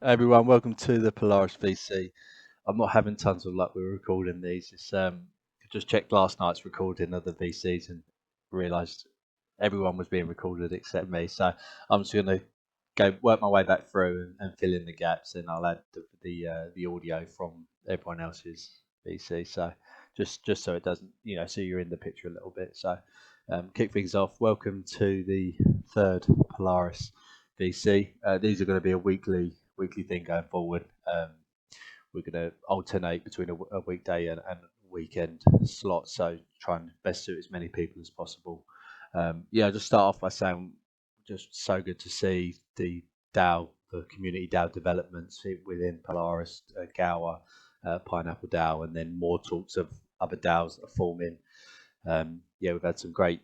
Hey everyone, welcome to the Polaris VC. I'm not having tons of luck with recording these. Just checked last night's recording of the VCs and realised everyone was being recorded except me. So I'm just going to go work my way back through and fill in the gaps, and I'll add the audio from everyone else's VC. So just so it doesn't, so you're in the picture a little bit. So kick things off. Welcome to the third Polaris VC. These are going to be a weekly thing going forward. We're going to alternate between a weekday and weekend slot, so try and best suit as many people as possible. I'll just start off by saying just so good to see the the community DAO developments within Polaris, Gower, Pineapple DAO, and then more talks of other DAOs that are forming. We've had some great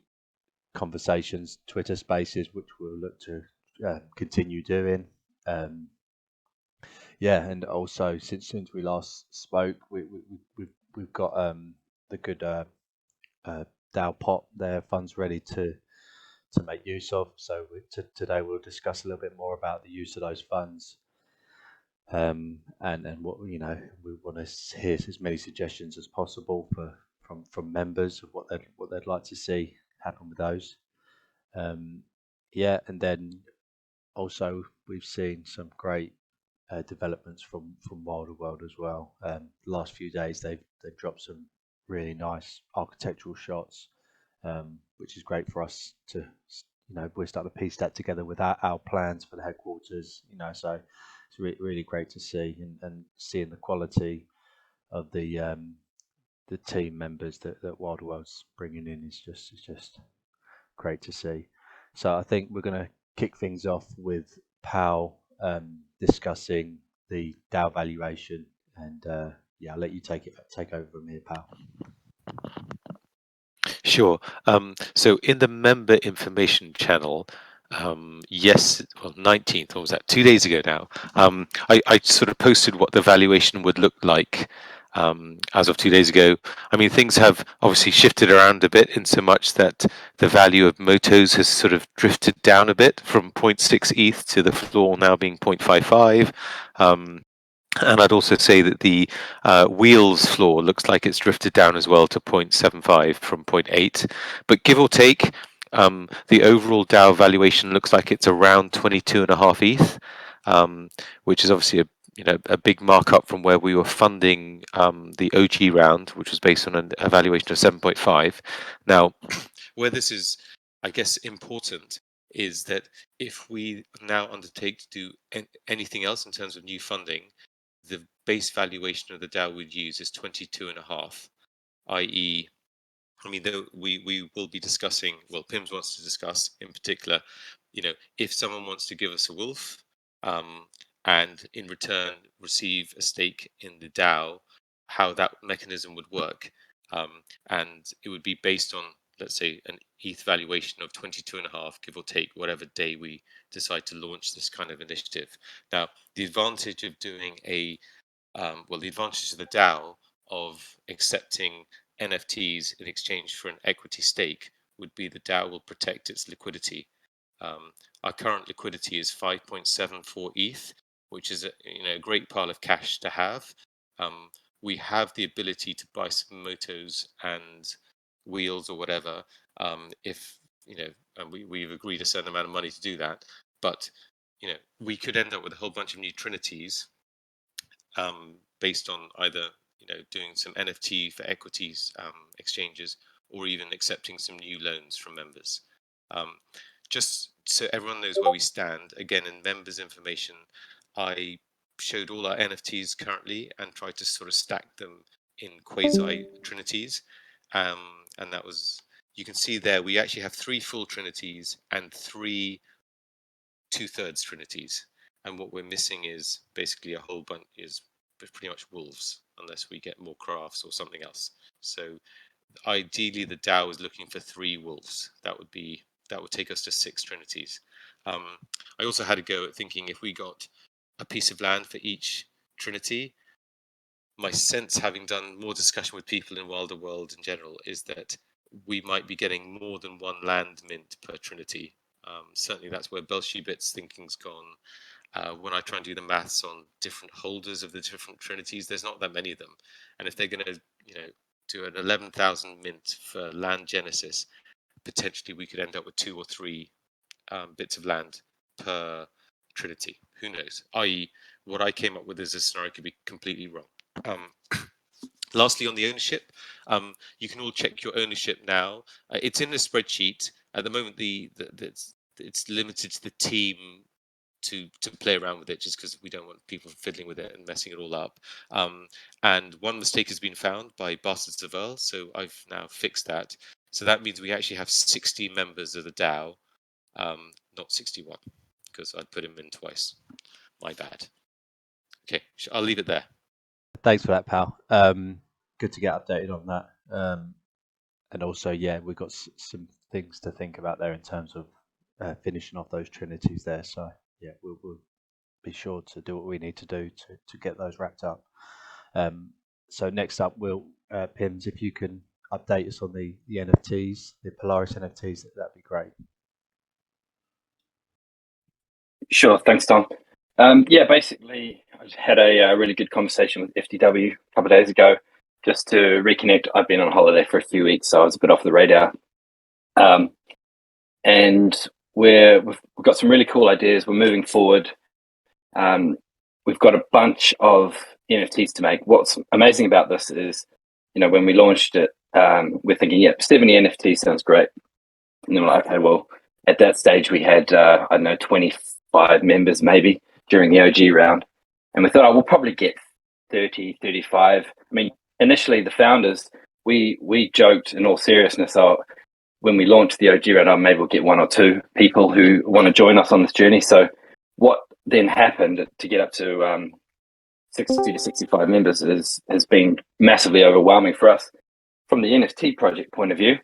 conversations, Twitter Spaces, which we'll look to continue doing. Um, and also since we last spoke, we've got the good DAO pot there, funds ready to make use of. So today we'll discuss a little bit more about the use of those funds, and what we want to hear as many suggestions as possible from members of what they'd like to see happen with those. And then also we've seen some great developments from Wilder World as well. The last few days they've dropped some really nice architectural shots, which is great for us to we're starting to piece that together with our plans for the headquarters. So it's really great to see, and seeing the quality of the team members that Wilder World's bringing in is just great to see. So I think we're going to kick things off with Pal discussing the DAO valuation, and I'll let you take over from here, Pal. Sure. So in the member information channel, yes, well, 19th, what was that? 2 days ago now, I sort of posted what the valuation would look like as of 2 days ago. I mean, things have obviously shifted around a bit in so much that the value of motos has sort of drifted down a bit from 0.6 ETH to the floor now being 0.55. And I'd also say that the wheels floor looks like it's drifted down as well to 0.75 from 0.8. But give or take, the overall DAO valuation looks like it's around 22.5 ETH, which is obviously a big markup from where we were funding the OG round, which was based on a valuation of 7.5. Now, where this is, I guess, important is that if we now undertake to do anything else in terms of new funding, the base valuation of the DAO we'd use is 22.5, i.e., I mean, though we will be discussing, well, Pims wants to discuss in particular, if someone wants to give us a wolf, and in return receive a stake in the DAO, how that mechanism would work. And it would be based on, let's say, an ETH valuation of 22.5, give or take, whatever day we decide to launch this kind of initiative. Now, the advantage of doing the advantage of the DAO of accepting NFTs in exchange for an equity stake would be the DAO will protect its liquidity. Our current liquidity is 5.74 ETH, which is a great pile of cash to have. We have the ability to buy some motos and wheels or whatever, if and we've agreed a certain amount of money to do that. But we could end up with a whole bunch of new trinities, based on either doing some NFT for equities exchanges, or even accepting some new loans from members. Just so everyone knows where we stand, again, in members information, I showed all our NFTs currently and tried to sort of stack them in quasi trinities, and that was, you can see there we actually have 3 full trinities and 3 2/3 trinities, and what we're missing is basically a whole bunch, is pretty much wolves, unless we get more crafts or something else. So ideally the DAO is looking for 3 wolves. That would take us to 6 trinities. I also had a go at thinking if we got a piece of land for each trinity. My sense, having done more discussion with people in Wilder World in general, is that we might be getting more than 1 land mint per trinity. Certainly that's where Belshubit's thinking's gone. when I try and do the maths on different holders of the different trinities, there's not that many of them. And if they're going to, do an 11,000 mint for land genesis, potentially we could end up with 2 or 3 bits of land per trinity. Who knows? I.e., what I came up with as a scenario could be completely wrong. Lastly, on the ownership, you can all check your ownership now. It's in the spreadsheet at the moment. It's limited to the team to play around with it, just because we don't want people fiddling with it and messing it all up. And one mistake has been found by Bastards of Earl, so I've now fixed that. So that means we actually have 60 members of the DAO, not 61, because I put him in twice. My bad. Okay, I'll leave it there. Thanks for that, pal. Good to get updated on that. And also, yeah, we've got some things to think about there in terms of finishing off those trinities there. So yeah, we'll be sure to do what we need to do to get those wrapped up. So next up, Pims, if you can update us on the NFTs, the Polaris NFTs, that'd be great. Sure, thanks, Tom. Yeah, basically, I had a really good conversation with FTW a couple of days ago, just to reconnect. I've been on holiday for a few weeks, so I was a bit off the radar. And we've got some really cool ideas. We're moving forward. We've got a bunch of NFTs to make. What's amazing about this is, when we launched it, we're thinking, 70 NFTs sounds great. And then we're like, okay, well, at that stage we had, 25 members maybe during the OG round. And we thought, we'll probably get 30, 35. I mean, initially the founders, we joked in all seriousness, when we launched the OG round, maybe we'll get 1 or 2 people who want to join us on this journey. So what then happened to get up to 60 to 65 members has been massively overwhelming for us. From the NFT project point of view,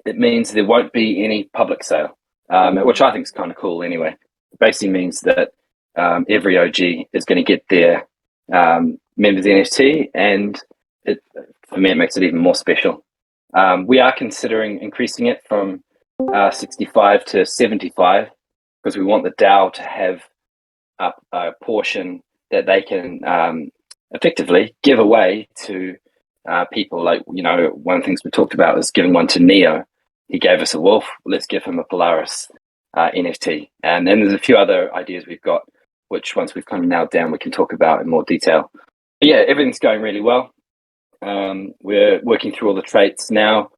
it means there won't be any public sale, which I think is kind of cool anyway. It basically means that every OG is going to get their members NFT, and for me, it makes it even more special. We are considering increasing it from 65 to 75, because we want the DAO to have a portion that they can effectively give away to people. Like, one of the things we talked about was giving one to Neo. He gave us a wolf. Let's give him a Polaris NFT. And then there's a few other ideas we've got, which once we've kind of nailed down, we can talk about in more detail. But yeah, everything's going really well. We're working through all the traits now,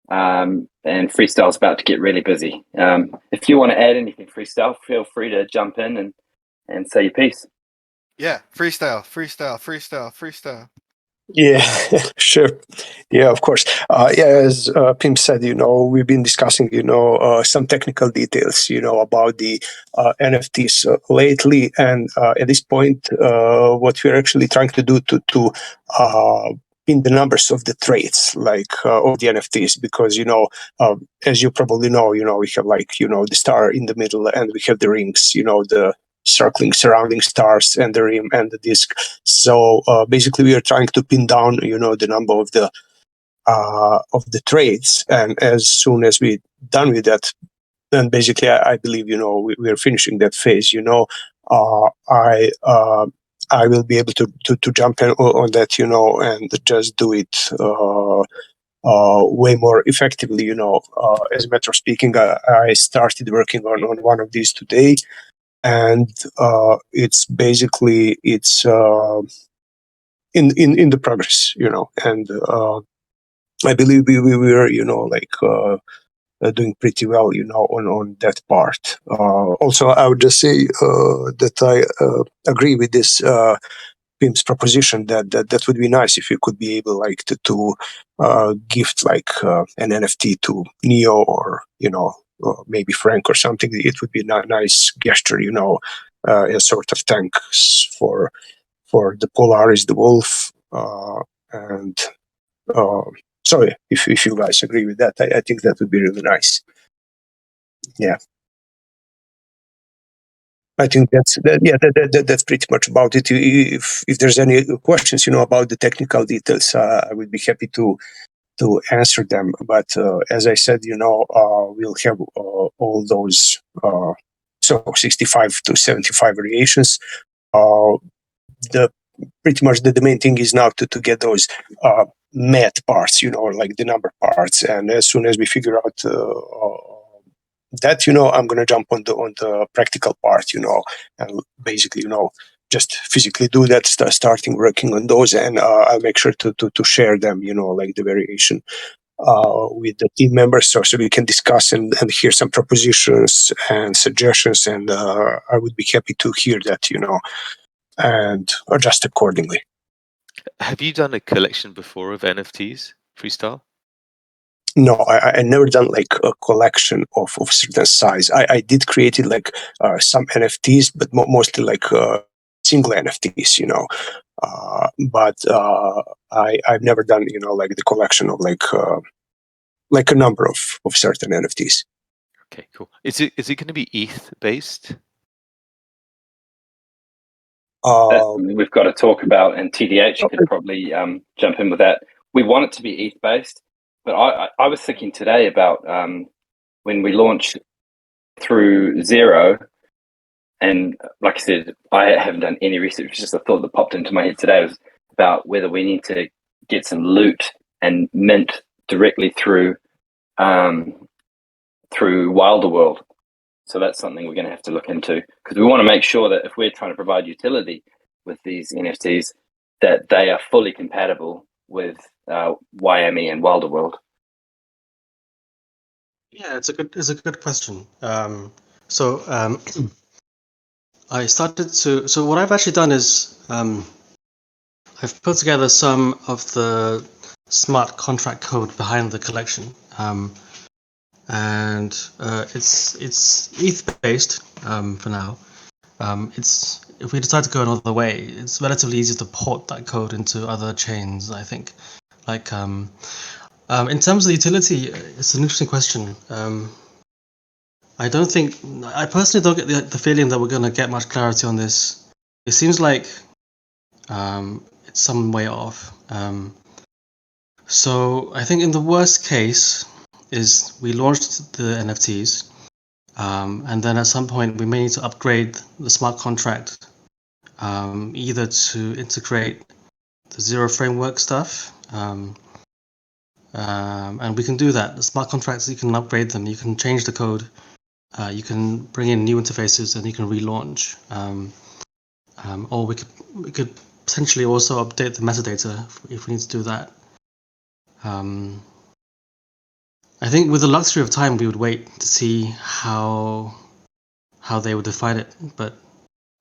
and Freestyle's about to get really busy. If you want to add anything, Freestyle, feel free to jump in and say your piece. Yeah, freestyle. Yeah, sure. Yeah, of course. As Pim said, we've been discussing, some technical details, about the NFTs lately, and at this point, what we're actually trying to do to pin the numbers of the traits, like of the NFTs, because as you probably know, we have the star in the middle, and we have the rings, the circling surrounding stars and the rim and the disc. So basically we are trying to pin down the number of the traits, and as soon as we're done with that, then basically I believe we are finishing that phase. I will be able to jump in on that, and just do it way more effectively. As a matter of speaking, I started working on one of these today. And it's basically in the progress, and I believe we were doing pretty well, on that part. Also, I would just say that I agree with this Pim's proposition that would be nice if you could be able to gift an NFT to Neo, or maybe Frank or something. It would be a nice gesture, a sort of thanks for the Polaris, the wolf, and so if you guys agree with that, I think that would be really nice. Yeah, I think that's pretty much about it. If there's any questions, about the technical details, I would be happy to answer them. But as I said, we'll have all those so 65 to 75 variations. The pretty much the main thing is now to get those math parts, like the number parts. And as soon as we figure out that, I'm going to jump on the practical part, and basically, just physically do that, starting working on those, and I'll make sure to share them, like the variation with the team members, so we can discuss and hear some propositions and suggestions, and I would be happy to hear that, and adjust accordingly. Have you done a collection before of NFTs, Freestyle? No, I never done like a collection of certain size. I did create it like some NFTs, but mostly like single NFTs, but I've never done, like the collection of like a number of certain NFTs. Okay, cool. Is it going to be ETH based? We've got to talk about, and TDH could probably jump in with that. We want it to be ETH based, but I was thinking today about when we launched through Zero, and like I said, I haven't done any research. It's just a thought that popped into my head today was about whether we need to get some loot and mint directly through Wilder World. So that's something we're going to have to look into, because we want to make sure that if we're trying to provide utility with these NFTs, that they are fully compatible with Wyoming and Wilder World. Yeah, it's a good question. I started to. So what I've actually done is I've put together some of the smart contract code behind the collection, and it's ETH based for now. If we decide to go another way, it's relatively easy to port that code into other chains, I think. Like in terms of the utility, it's an interesting question. I personally don't get the feeling that we're going to get much clarity on this. It seems like it's some way off. So I think in the worst case is we launched the NFTs, and then at some point we may need to upgrade the smart contract, either to integrate the Zero framework stuff, and we can do that. The smart contracts, you can upgrade them, you can change the code, you can bring in new interfaces, and you can relaunch. Or we could potentially also update the metadata if we need to do that. I think with the luxury of time, we would wait to see how they would define it. But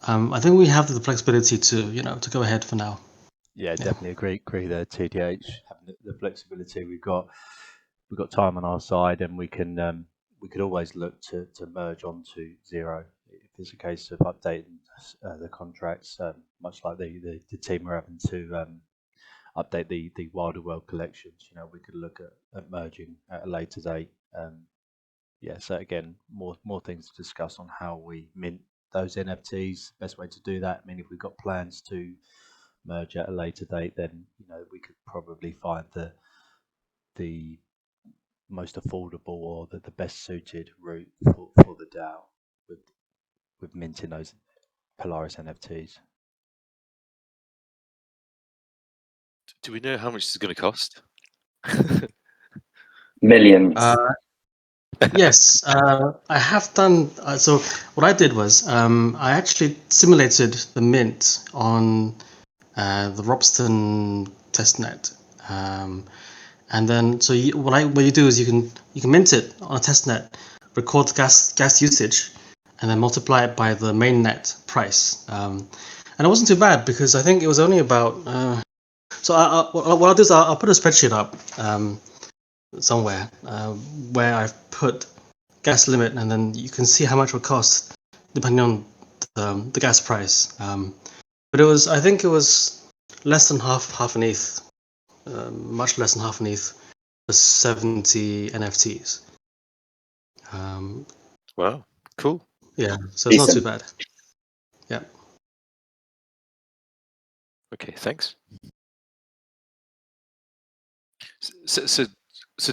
I think we have the flexibility to go ahead for now. Yeah, definitely agree there, TDH. Having the flexibility, we've got time on our side, and we could always look to merge onto Zero if it's a case of updating the contracts, much like the team are having to update the Wilder World collections. We could look at merging at a later date. So again, more things to discuss on how we mint those NFTs. Best way to do that. I mean, if we've got plans to merge at a later date, then we could probably find the most affordable or the best suited route for the DAO with minting those Polaris NFTs. Do we know how much this is going to cost? Millions. Yes, I have done. So what I did was I actually simulated the mint on the Robston testnet, and then what you do is you can mint it on a testnet, record the gas usage, and then multiply it by the mainnet price. And it wasn't too bad, because I think it was only about. So what I'll do is I'll put a spreadsheet up somewhere where I've put gas limit, and then you can see how much it would cost depending on the gas price. But I think it was less than half an ETH, much less than half an ETH for 70 NFTs. Wow, cool. Yeah, so it's not too bad. Yeah. Okay, thanks. So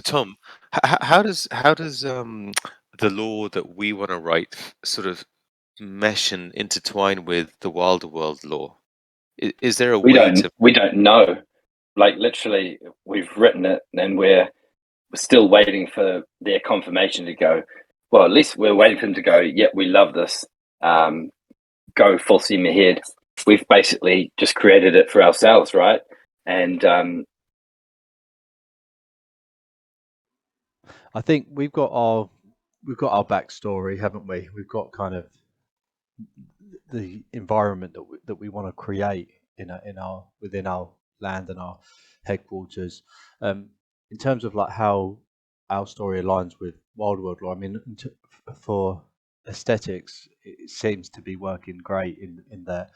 Tom, how does the law that we want to write sort of mesh and intertwine with the Wilder World law? Is there a We way to? we don't know. Like literally, we've written it, and we're still waiting for their confirmation to go. Well, at least we're waiting for them to go. Yep, we love this. Go full steam ahead. We've basically just created it for ourselves, right? And I think we've got our backstory, haven't we? We've got kind of the environment that we want to create within our land and our headquarters. In terms of like how our story aligns with Wild World Law, I mean, for aesthetics, it seems to be working great in that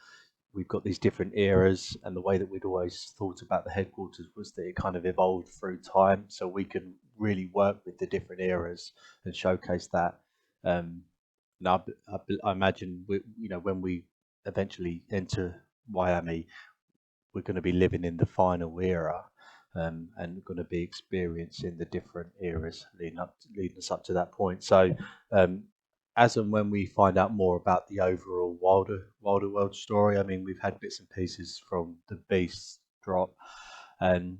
we've got these different eras, and the way that we'd always thought about the headquarters was that it kind of evolved through time, so we can really work with the different eras and showcase that. Now, I imagine when we eventually enter Miami, we're going to be living in the final era, and going to be experiencing the different eras leading us up to that point. So, as and when we find out more about the overall Wilder World story, I mean, we've had bits and pieces from the Beast drop, and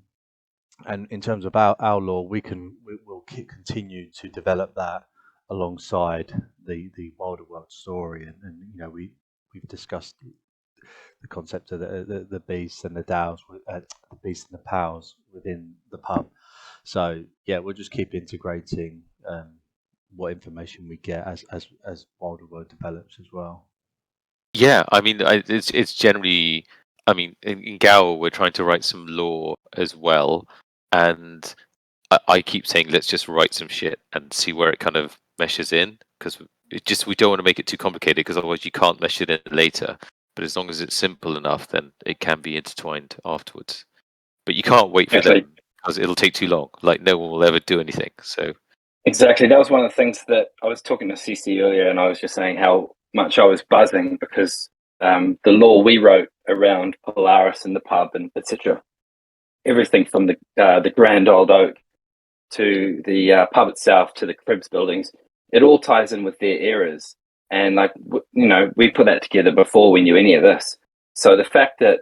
in terms of our law, we'll continue to develop that alongside the Wilder World story, and we've discussed the concept of the beasts and the DAOs, the beasts and the PALs within the pub. So yeah, we'll just keep integrating what information we get as Wilder World develops as well. Yeah, I mean, it's generally. I mean, in Gower, we're trying to write some law as well, and I keep saying let's just write some shit and see where it kind of meshes in, because we don't want to make it too complicated, because otherwise you can't mesh it in later. But as long as it's simple enough, then it can be intertwined afterwards. But you can't wait for them, because it'll take too long. Like no one will ever do anything. So exactly, that was one of the things that I was talking to CC earlier, and I was just saying how much I was buzzing because the law we wrote around Polaris and the pub and etc. Everything from the grand old oak to the pub itself to the cribs buildings, it all ties in with their eras. And like we put that together before we knew any of this. So the fact that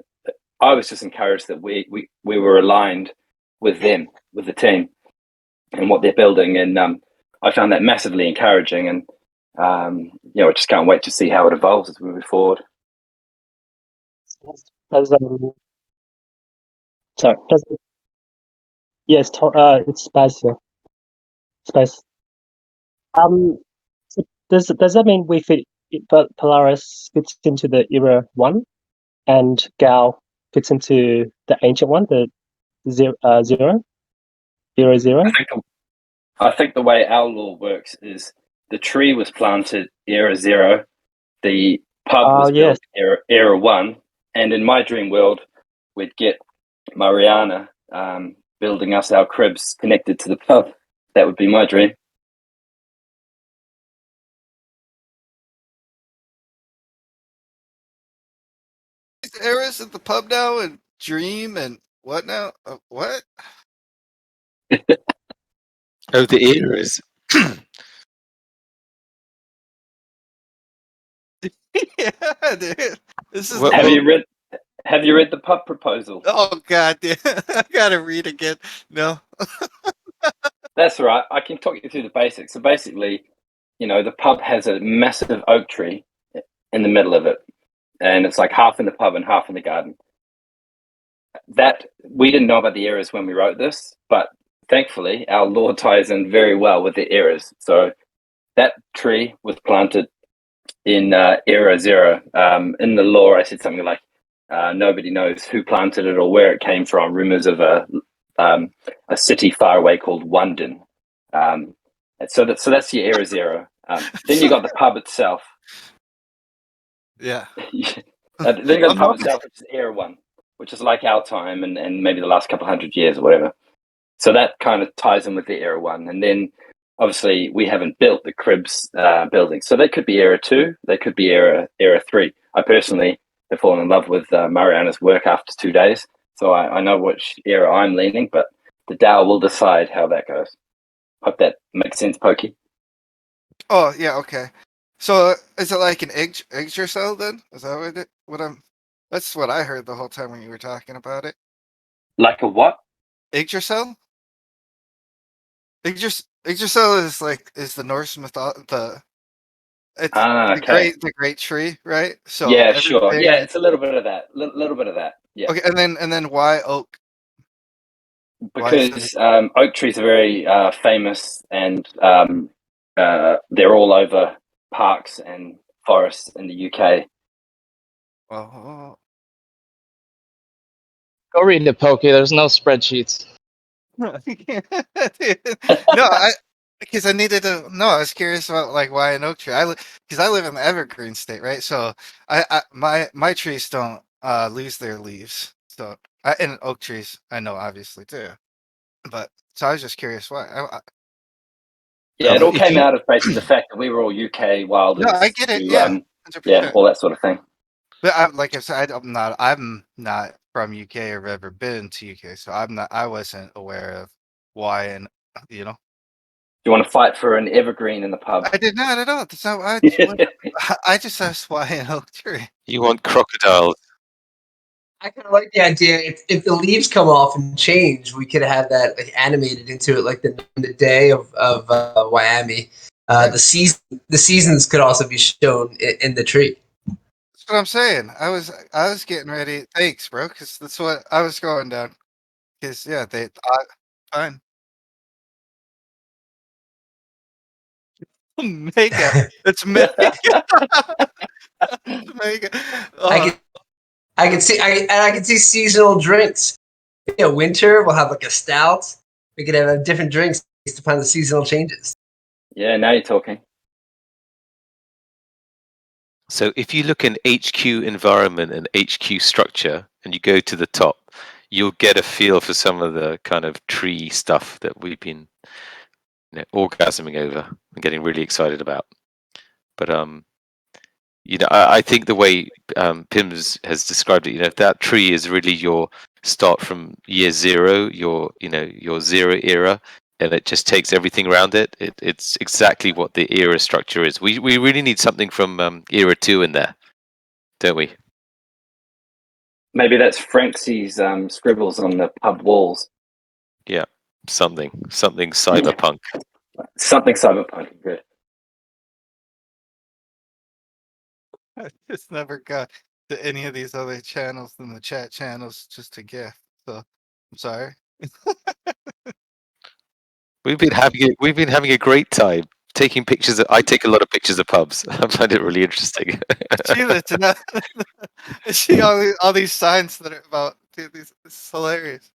I was just encouraged that we were aligned with them, with the team, and what they're building, and I found that massively encouraging. And I just can't wait to see how it evolves as we move forward. Yes, it's spliced. Spliced. So does that mean but Polaris fits into the era 1, and Gal fits into the ancient one, the zero? I think the way our law works is the tree was planted era 0, the pub was built era 1, and in my dream world, we'd get Mariana building us our cribs connected to the pub. That would be my dream. Eras at the pub now and dream and what now? What? oh, the eras. Yeah, dude. This is. Have you read the pub proposal? Oh god, dude. I gotta read again. No. That's all right. I can talk you through the basics. So basically, the pub has a massive oak tree in the middle of it, and it's like half in the pub and half in the garden. That we didn't know about the eras when we wrote this, but thankfully our law ties in very well with the eras. So that tree was planted in era 0. In the law, I said something like, nobody knows who planted it or where it came from. Rumors of a city far away called London. So that's your era 0. Then you got the pub itself. Yeah. Then you got the pub itself, which is era 1, which is like our time and maybe the last couple hundred years or whatever. So that kind of ties in with the era 1. And then obviously we haven't built the cribs building. So they could be era 2, they could be era 3. I personally have fallen in love with Mariana's work after 2 days. So I know which era I'm leaning, but the DAO will decide how that goes. Hope that makes sense, Pokey. Oh, yeah, okay. So is it like an egg cell then? Is that what I'm? That's what I heard the whole time when you were talking about it. Like a what? Yggdrasil? Yggdrasil is the Norse it's Okay. the great tree, right? So Yeah, sure. everything Yeah, is it's a little bit of that. Little bit of that. Yeah. okay, and then why oak? Why is it? Because oak trees are very famous, and they're all over parks and forests in the UK. Oh, Go read it, Pokey. There's no spreadsheets. no, because I needed to. No, I was curious about like why an oak tree. Because I live in the evergreen state, right? So my trees don't lose their leaves. So and oak trees, I know obviously too. But so I was just curious why. Yeah, it all If came you out of basically the fact that we were all UK No, I wilders get it. who, Yeah, yeah, 100%. all that sort of thing. But like I said, I'm not from UK or ever been to UK, so I wasn't aware of why, and you know, Do you want to fight for an evergreen in the pub? I did not at all. That's not I just asked why an oak tree. you want crocodiles, I kind of like the idea. If the leaves come off and change, we could have that like animated into it, like the day of Miami. Right. The seasons could also be shown in the tree. That's what I'm saying. I was getting ready. Thanks, bro, because that's what I was going down. Because yeah, fine. Mega. It's mega. It's mega. I can see I can see seasonal drinks. You know, winter we'll have like a stout. We could have different drinks based upon the seasonal changes. Yeah, now you're talking. so if you look in HQ environment and HQ structure and you go to the top, you'll get a feel for some of the kind of tree stuff that we've been orgasming over and getting really excited about. But I think the way Pims has described it, that tree is really your start from year zero, your zero era, and it just takes everything around it. It's exactly what the era structure is. We really need something from era 2 in there, don't we? Maybe that's Franksy's scribbles on the pub walls. Yeah, something cyberpunk. Something cyberpunk. Good. I just never got to any of these other channels than the chat channels just to gift. So I'm sorry. We've been having a great time taking pictures. I take a lot of pictures of pubs. I find it really interesting. See that tonight. I see all these signs that are about dude, this is hilarious.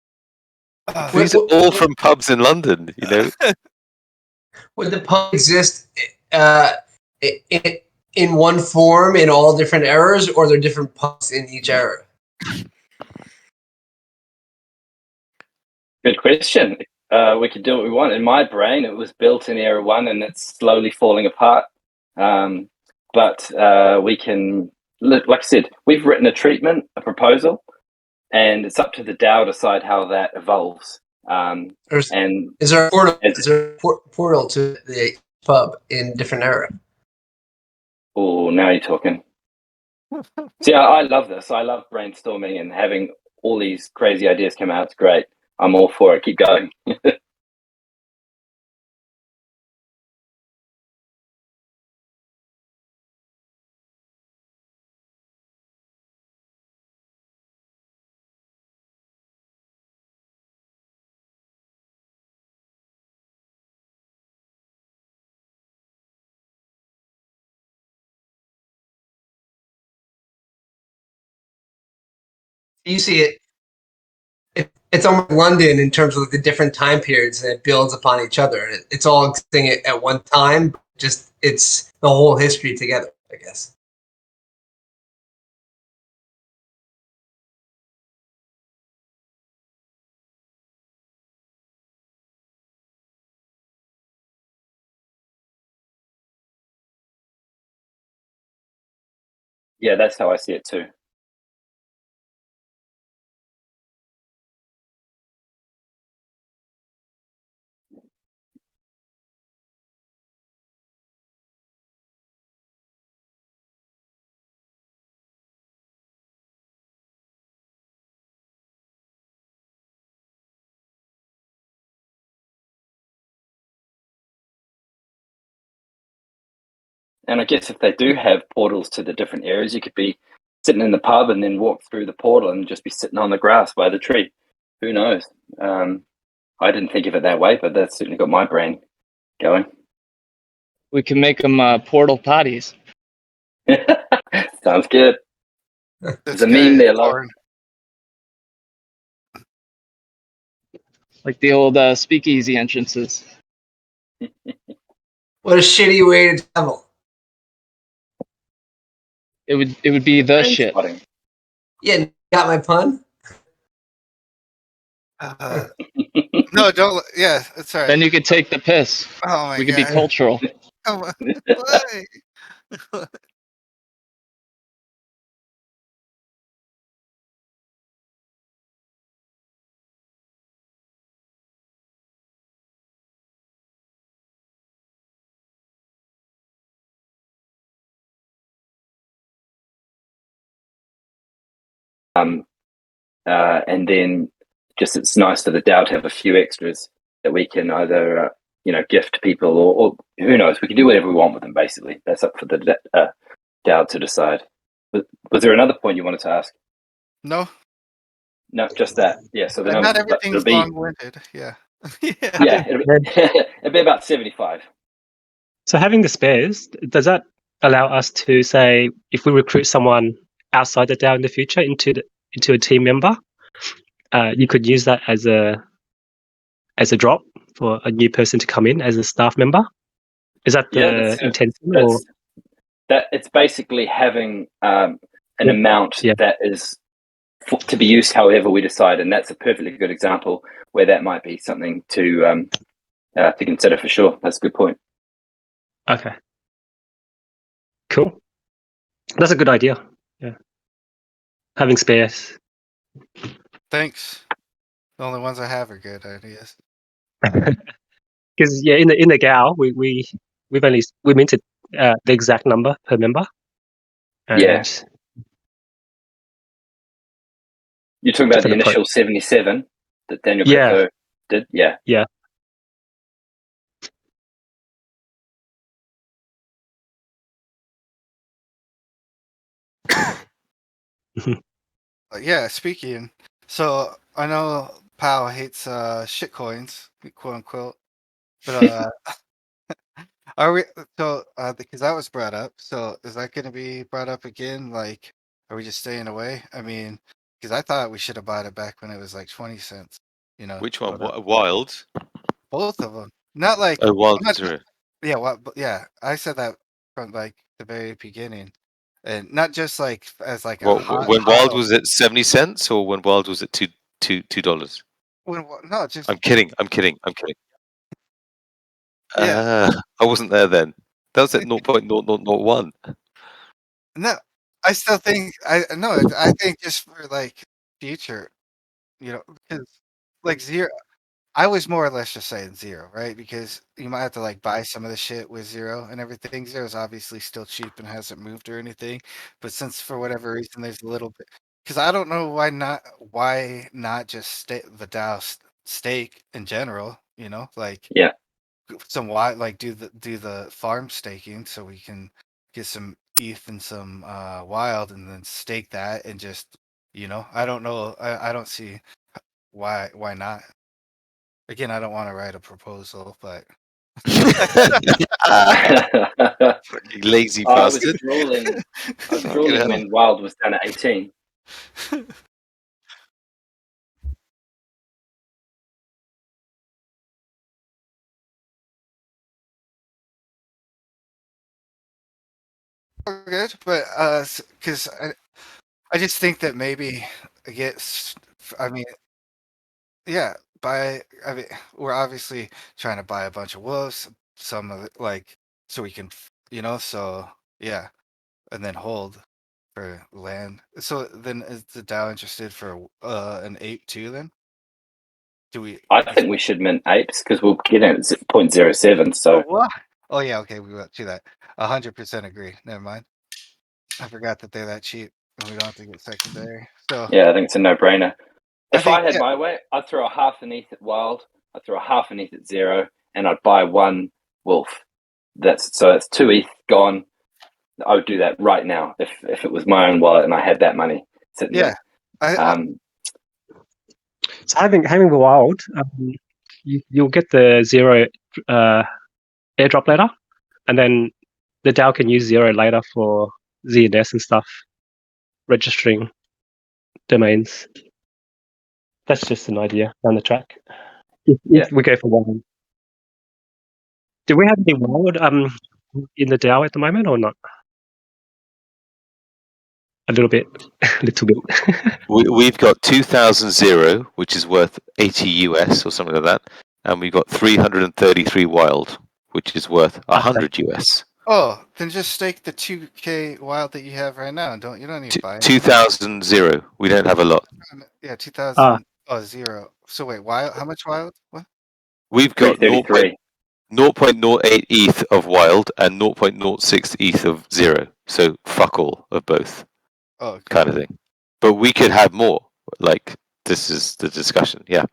These are all from pubs in London, Would the pub exist in one form in all different eras, or are there different pubs in each era? Good question. We could do what we want. In my brain, it was built in era 1 and it's slowly falling apart. But we can, like I said, we've written a treatment, a proposal, and it's up to the DAO to decide how that evolves. And is there a portal? Is there a portal to the pub in different era? Oh, now you're talking. See, I love this. I love brainstorming and having all these crazy ideas come out. It's great. I'm all for it. Keep going. You see it's almost London in terms of the different time periods, and it builds upon each other. It's all existing at one time, just it's the whole history together, I guess. Yeah, that's how I see it too. And I guess if they do have portals to the different areas, you could be sitting in the pub and then walk through the portal and just be sitting on the grass by the tree. Who knows? I didn't think of it that way, but that's certainly got my brain going. We can make them portal potties. Sounds good. There's a meme there, love. Like the old speakeasy entrances. What a shitty way to travel. It would be the Train shit. spotting. Yeah, got my pun? No, don't. Yeah, it's all right. Then you could take the piss. Oh my We could god. be cultural. Come on. Why? And then just it's nice for the DAO to have a few extras that we can either gift people or who knows, we can do whatever we want with them. Basically, that's up for the DAO to decide. Was there another point you wanted to ask? No, just that. Yeah. So the number, not everything's it'll be long-winded. Yeah. yeah, it'll be about 75. So having the spares, does that allow us to say if we recruit someone outside the DAO in the future into a team member, you could use that as a drop for a new person to come in as a staff member? Is that the intention? Or? That it's basically having an amount that is to be used however we decide, and that's a perfectly good example where that might be something to consider for sure. That's a good point. Okay. Cool. That's a good idea. Yeah. Having spares. Thanks. The only ones I have are good ideas. Because in the GAL we minted the exact number per member. And You're talking about the initial 77 that Daniel Greco did. Yeah. Yeah, speaking. So I know Pal hates shit coins, quote unquote. But are we because that was brought up, so is that gonna be brought up again? Like, are we just staying away? I mean, because I thought we should have bought it back when it was like 20 cents. Which one? Wild? Both of them. Not like Wild not, Zero. yeah, I said that from like the very beginning. And not just like as like a when Wild was at 70 cents or when Wild was at $2? No, just I'm kidding. Yeah. I wasn't there then. That was at 0.0001. No, I still think I think just for like future, because like zero, I was more or less just saying zero, right? Because you might have to like buy some of the shit with zero and everything. Zero is obviously still cheap and hasn't moved or anything. But since for whatever reason there's a little bit, because I don't know why not just the DAO stake in general, like some like do the farm staking so we can get some ETH and some wild and then stake that and just I don't know, I don't see why not. Again, I don't want to write a proposal, but lazy I was bastard. drooling when Wild was down at 18. good, but because I just think that maybe we're obviously trying to buy a bunch of wolves, some of it like so we can so yeah, and then hold for land. So then is the DAO interested for an ape too then? I think we should mint apes because we'll get it at 0.07. So what? Oh yeah, okay, we went to that. 100% agree. Never mind. I forgot that they're that cheap and we don't have to get secondary. So yeah, I think it's a no-brainer. If I had my way, I'd throw a half an ETH at Wild, I'd throw a half an ETH at Zero, and I'd buy one wolf. That's 2 ETH gone. I would do that right now if it was my own wallet and I had that money sitting Yeah. there. So having the wild, you'll get the zero airdrop later, and then the DAO can use zero later for ZNS and stuff, registering domains. That's just an idea down the track. If we go for one. Do we have any wild in the DAO at the moment or not? A little bit. We've got 2,000 zero, which is worth 80 US or something like that, and we've got 333 wild, which is worth 100 US. Oh, then just stake the 2K wild that you have right now. You don't need to buy it. 2,000 zero. We don't have a lot. Yeah, 2,000. Oh, zero. So wait, wild? How much wild? What? We've got 333. 0.08 ETH of wild and 0.06 ETH of zero. So fuck all of both. Oh, okay. Kind of thing. But we could have more. Like, this is the discussion. Yeah.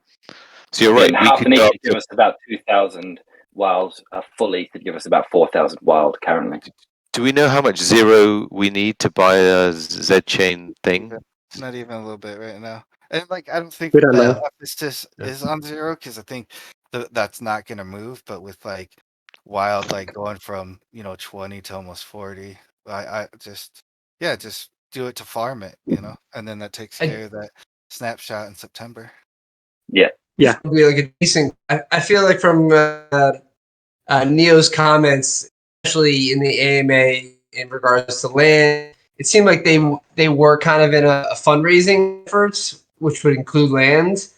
So you're right. We Half could an ETH go could give us about 2,000 wild. Fully could give us about 4,000 wild currently. Do we know how much zero we need to buy a Z chain thing? Not even a little bit right now. And like, I don't think We don't know. emphasis is on zero because I think that's not going to move. But with like wild, like going from 20 to almost 40, I just do it to farm it, and then that takes care of that snapshot in September. Yeah. It'll be like a decent. I feel like from Neo's comments, especially in the AMA in regards to land, it seemed like they were kind of in a fundraising efforts, which would include land.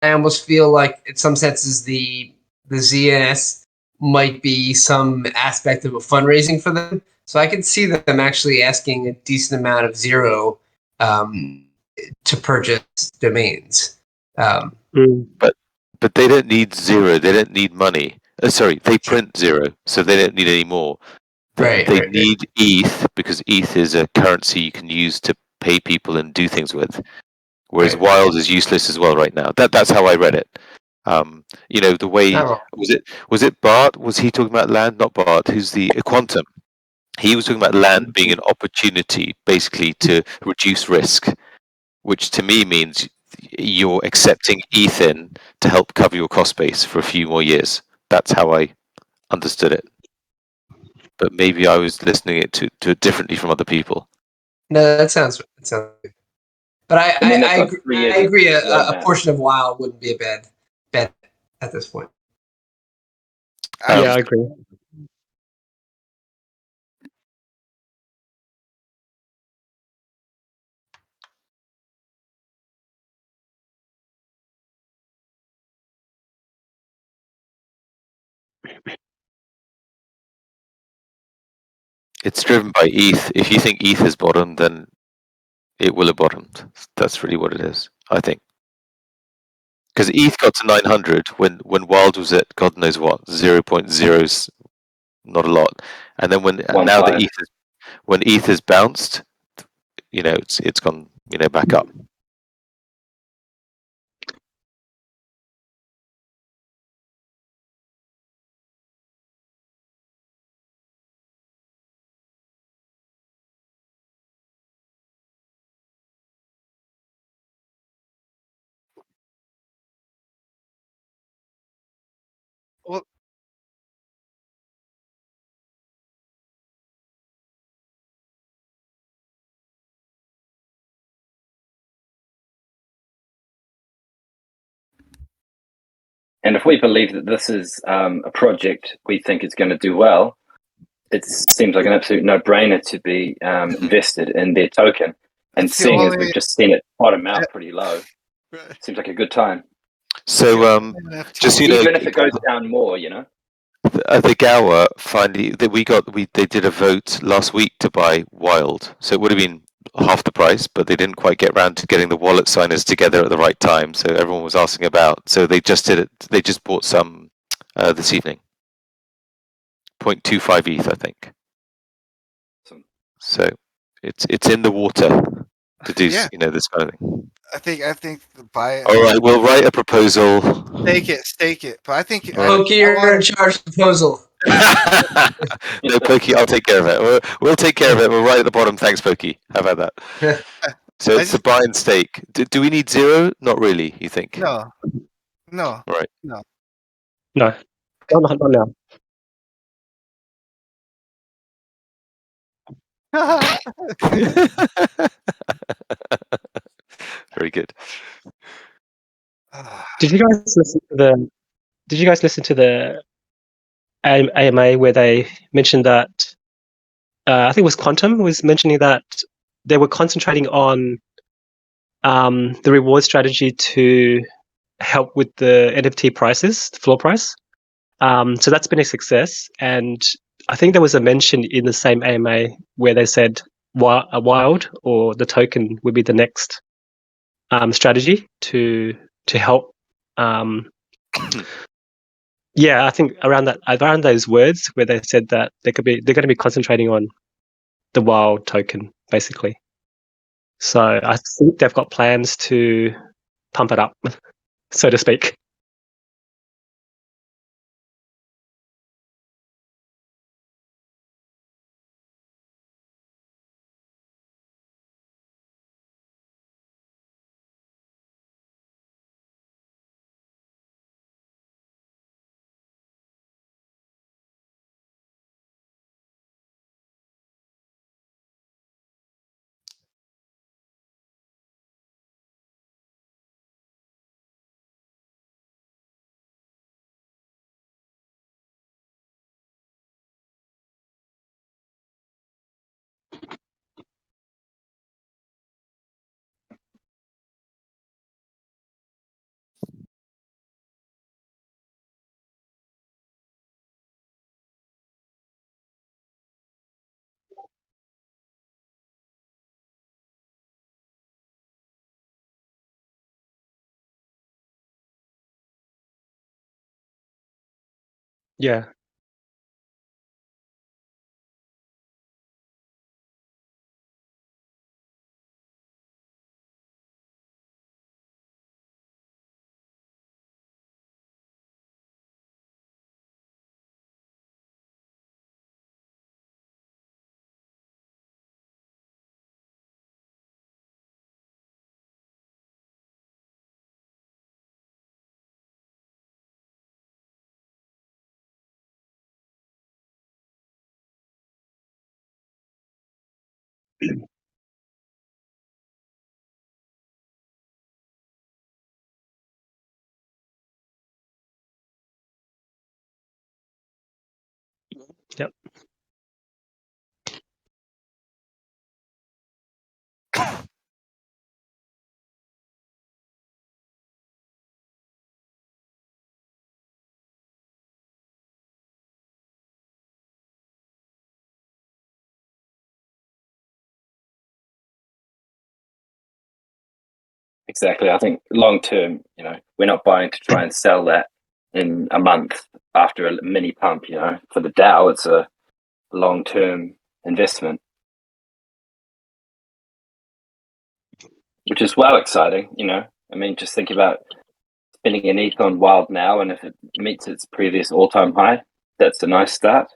I almost feel like, in some senses, the ZNS might be some aspect of a fundraising for them. So I could see them actually asking a decent amount of zero to purchase domains. But they don't need zero. They don't need money. Sorry, they print zero, so they don't need any more. They need ETH because ETH is a currency you can use to pay people and do things with. Whereas wild is useless as well right now. That's how I read it. The way was it Bart? Was he talking about land? Not Bart. Who's the Quantum? He was talking about land being an opportunity, basically, to reduce risk, which to me means you're accepting ETH in to help cover your cost base for a few more years. That's how I understood it. But maybe I was listening to it differently from other people. No, that sounds good. But I agree. A portion of wild wouldn't be a bad bet at this point. Yeah, I agree. It's driven by ETH. If you think ETH has bottomed, then it will have bottomed. That's really what it is, I think. Because ETH got to 900 when Wild was at God knows what, 0.0, not a lot. And then when ETH has bounced, it's gone back up. Well, and if we believe that this is a project we think is going to do well, it seems like an absolute no-brainer to be invested in their token. And seeing as we've just seen it bottom out pretty low, seems like a good time. So just even if it goes down more, the Gower finally they did a vote last week to buy Wild, so it would have been half the price, but they didn't quite get around to getting the wallet signers together at the right time. So everyone was asking about. So they just did it. They just bought some this evening. 0.25 ETH, I think. So it's in the water to do this kind of thing. I think buy it. All right, we'll write a proposal. Stake it. But I think Pokey, you're in charge of the proposal. No, Pokey, I'll take care of it. We'll take care of it. We're right at the bottom. Thanks, Pokey. How about that? So it's a buy and stake. Do we need 0? Not really, you think? No. Right. No. No, not now. Very good. Did you guys listen to the AMA where they mentioned that I think it was Quantum was mentioning that they were concentrating on the reward strategy to help with the NFT prices, the floor price. So that's been a success, and I think there was a mention in the same AMA where they said a wild or the token would be the next strategy to help. Yeah, I think around those words where they said that they're going to be concentrating on the wild token basically. So I think they've got plans to pump it up, so to speak. Yeah. Yep. Exactly. I think long term, we're not buying to try and sell that in a month after a mini pump. For the DAO, it's a long term investment, which is well exciting. I mean, just think about spending an ETH on Wild now, and if it meets its previous all time high, that's a nice start.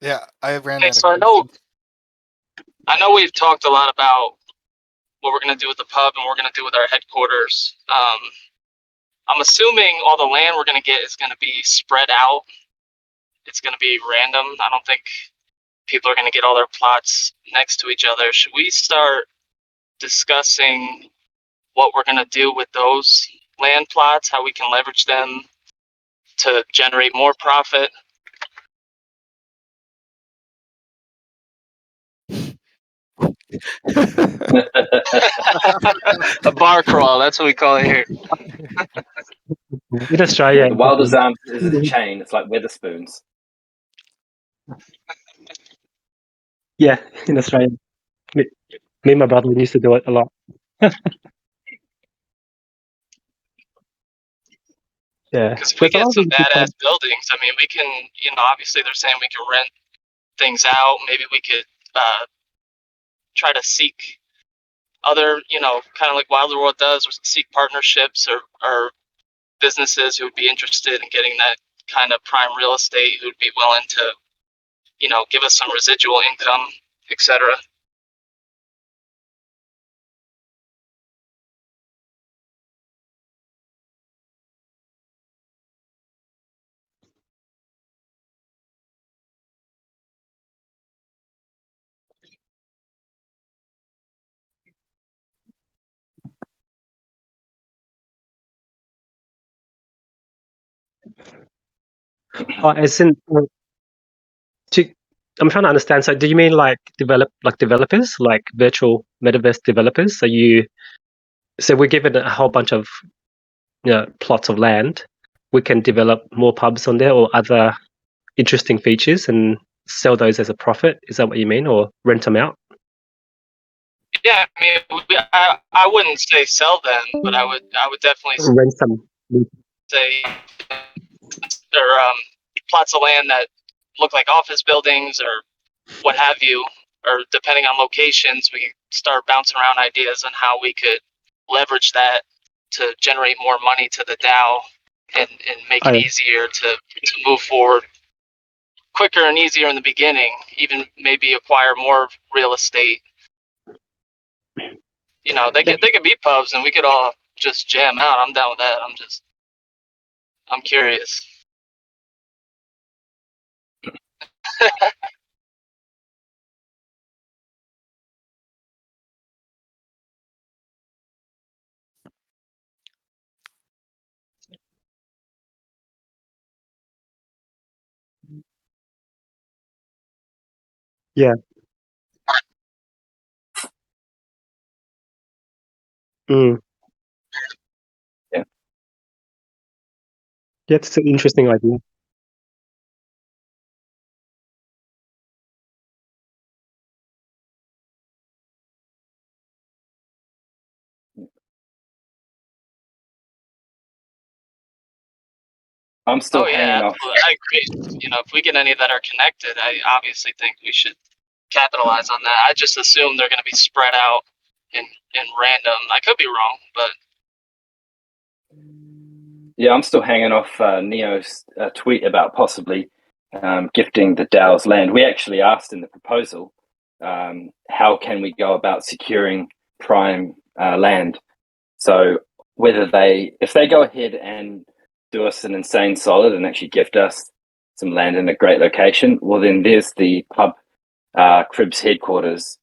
Yeah, I ran Okay, out of so questions. I know we've talked a lot about what we're going to do with the pub and what we're going to do with our headquarters. I'm assuming all the land we're going to get is going to be spread out. It's going to be random. I don't think people are going to get all their plots next to each other. Should we start discussing what we're going to do with those land plots, how we can leverage them to generate more profit? A bar crawl, that's what we call it here. In Australia. The Wilders is a chain. It's like Weatherspoons. Yeah, in Australia. Me and my brother used to do it a lot. Yeah. Because if we get some badass buildings, I mean, we can, obviously they're saying we can rent things out. Maybe we could try to seek other, kind of like Wilder World does, or seek partnerships or businesses who would be interested in getting that kind of prime real estate, who'd be willing to, give us some residual income, etc. As in, I'm trying to understand. So, do you mean like developers, like virtual metaverse developers? So we're given a whole bunch of plots of land. We can develop more pubs on there or other interesting features and sell those as a profit. Is that what you mean, or rent them out? Yeah, I mean, I wouldn't say sell them, but I would definitely Rent some. say, or plots of land that look like office buildings or what have you, or depending on locations, we start bouncing around ideas on how we could leverage that to generate more money to the DAO and make it easier to move forward quicker and easier in the beginning, even maybe acquire more real estate. They could be pubs and we could all just jam out. I'm down with that. I'm curious. Yeah. Mm. Yeah. That's an interesting idea. I'm still hanging off. Absolutely. I agree. If we get any that are connected, I obviously think we should capitalize on that. I just assume they're going to be spread out in random. I could be wrong, but yeah, I'm still hanging off Neo's tweet about possibly gifting the DAO's land. We actually asked in the proposal, how can we go about securing prime land? So if they go ahead and do us an insane solid and actually gift us some land in a great location, well, then there's the pub Cribs headquarters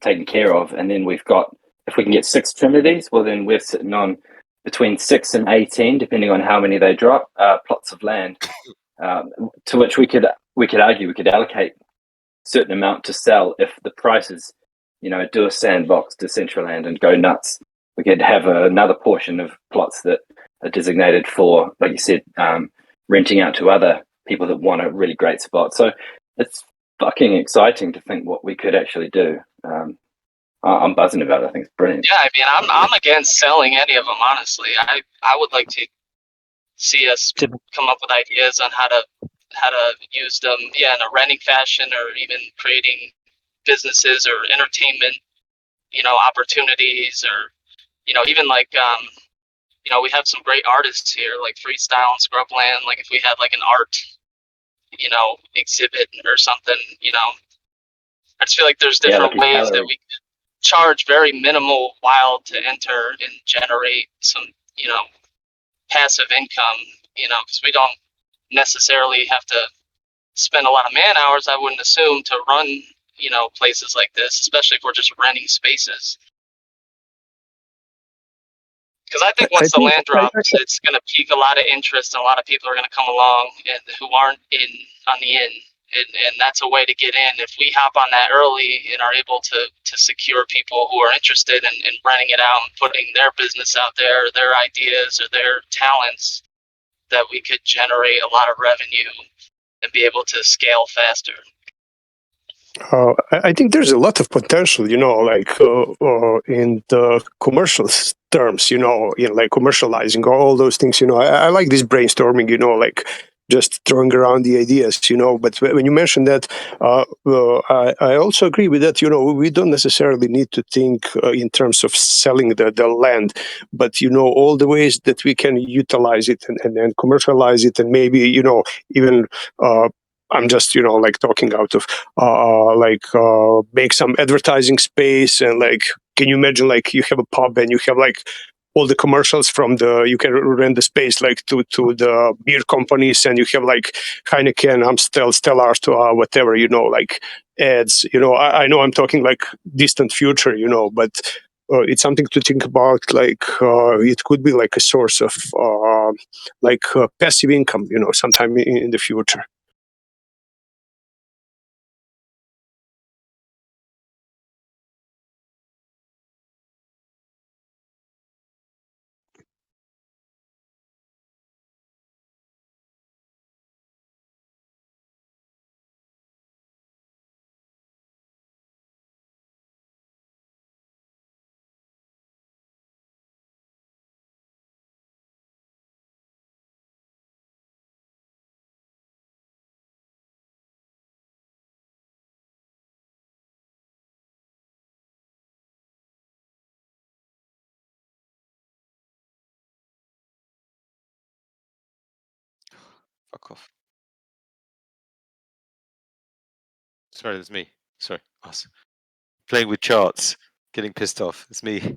taken care of. And then if we can get 6 Trinities, well, then we're sitting on between 6 and 18, depending on how many they drop, plots of land, to which we could argue we could allocate a certain amount to sell if the prices, do a sandbox Decentraland and go nuts. We could have another portion of plots that are designated for, like you said, renting out to other people that want a really great spot. So it's fucking exciting to think what we could actually do. I'm buzzing about it. I think it's brilliant. Yeah, I mean, I'm against selling any of them. Honestly, I would like to see us come up with ideas on how to use them, in a renting fashion, or even creating businesses or entertainment, opportunities, or even like we have some great artists here, like Freestyle and Scrubland. Like if we had like an art, exhibit or something, I just feel like there's different ways that we could charge very minimal while to enter and generate some, passive income, because we don't necessarily have to spend a lot of man hours, I wouldn't assume, to run, places like this, especially if we're just renting spaces. Because I think once the land drops, it's going to pique a lot of interest, and a lot of people are going to come along and who aren't on the in. And that's a way to get in. If we hop on that early and are able to secure people who are interested in renting it out and putting their business out there, or their ideas or their talents, that we could generate a lot of revenue and be able to scale faster. I think there's a lot of potential, like in the commercial terms, in like commercializing all those things. I like this brainstorming, like just throwing around the ideas, But when you mentioned that, I also agree with that. We don't necessarily need to think in terms of selling the land, but all the ways that we can utilize it and commercialize it, and maybe even. I'm just like talking out of make some advertising space, and like, can you imagine, like, you have a pub and you have like all the commercials from you can rent the space like to the beer companies, and you have like Heineken, Amstel, Stella Artois, whatever, like ads. I know I'm talking like distant future, but it's something to think about. Like it could be like a source of passive income, sometime in the future. Fuck off. Sorry, that's me. Sorry, us. Playing with charts, getting pissed off. It's me.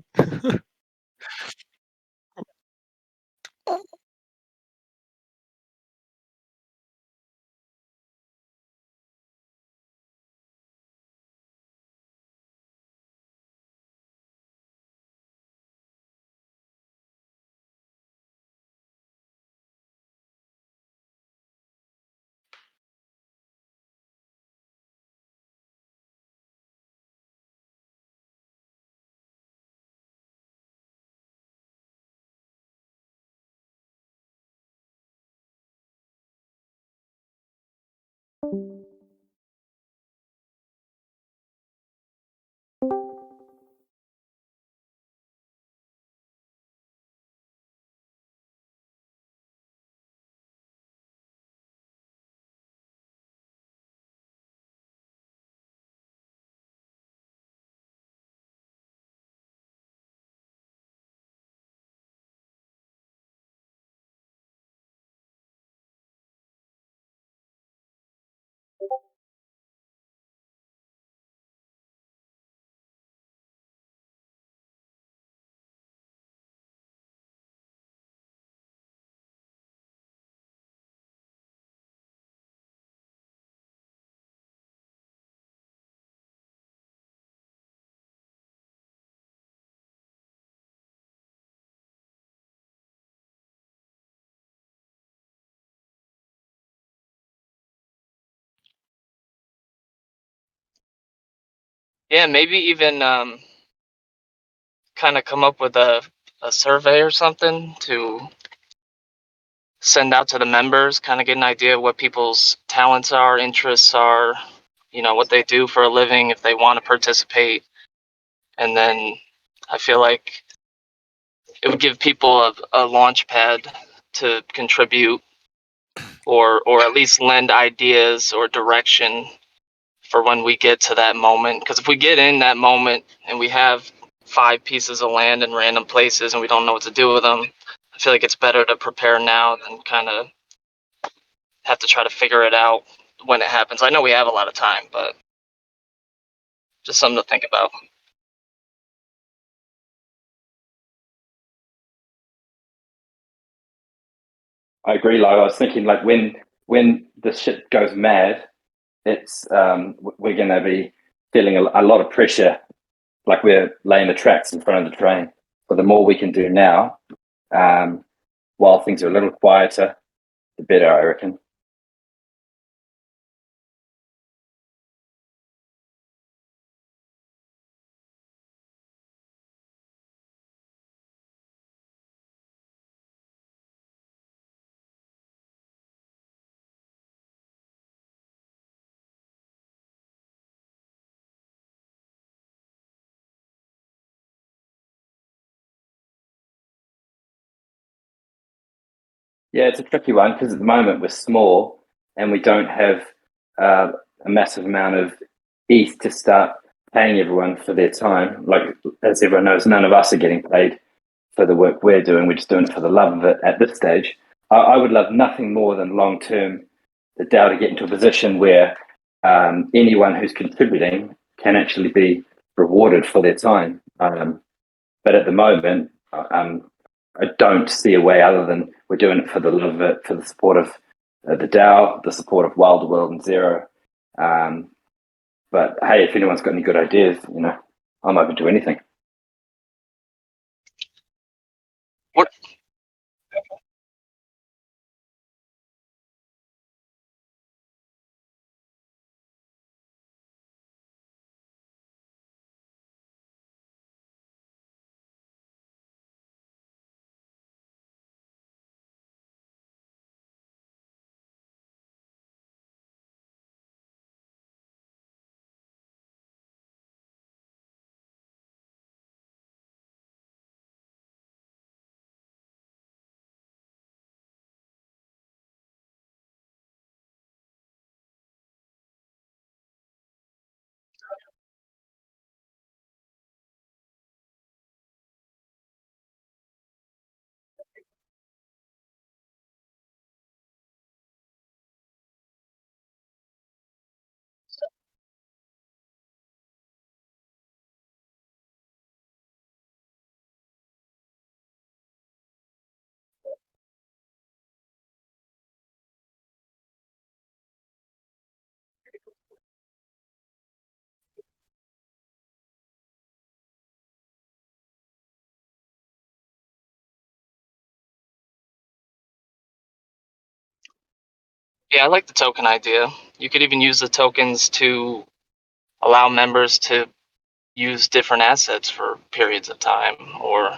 Yeah, maybe even kind of come up with a survey or something to send out to the members, kind of get an idea of what people's talents are, interests are, what they do for a living, if they want to participate. And then I feel like it would give people a launch pad to contribute or at least lend ideas or direction for when we get to that moment. Because if we get in that moment and we have 5 pieces of land in random places and we don't know what to do with them, I feel like it's better to prepare now than kind of have to try to figure it out when it happens. I know we have a lot of time, but just something to think about. I agree. Like, I was thinking, like, when the shit goes mad, it's we're going to be feeling a lot of pressure, like we're laying the tracks in front of the train. But the more we can do now, while things are a little quieter, the better, I reckon. Yeah, it's a tricky one because at the moment we're small and we don't have a massive amount of ETH to start paying everyone for their time. Like, as everyone knows, none of us are getting paid for the work we're doing. We're just doing it for the love of it at this stage. I would love nothing more than long term the DAO to get into a position where anyone who's contributing can actually be rewarded for their time. But at the moment, I don't see a way other than we're doing it for the love of it, for the support of the DAO, the support of Wild World and Zero. But hey, if anyone's got any good ideas, I'm open to anything. What? Yeah, I like the token idea. You could even use the tokens to allow members to use different assets for periods of time, or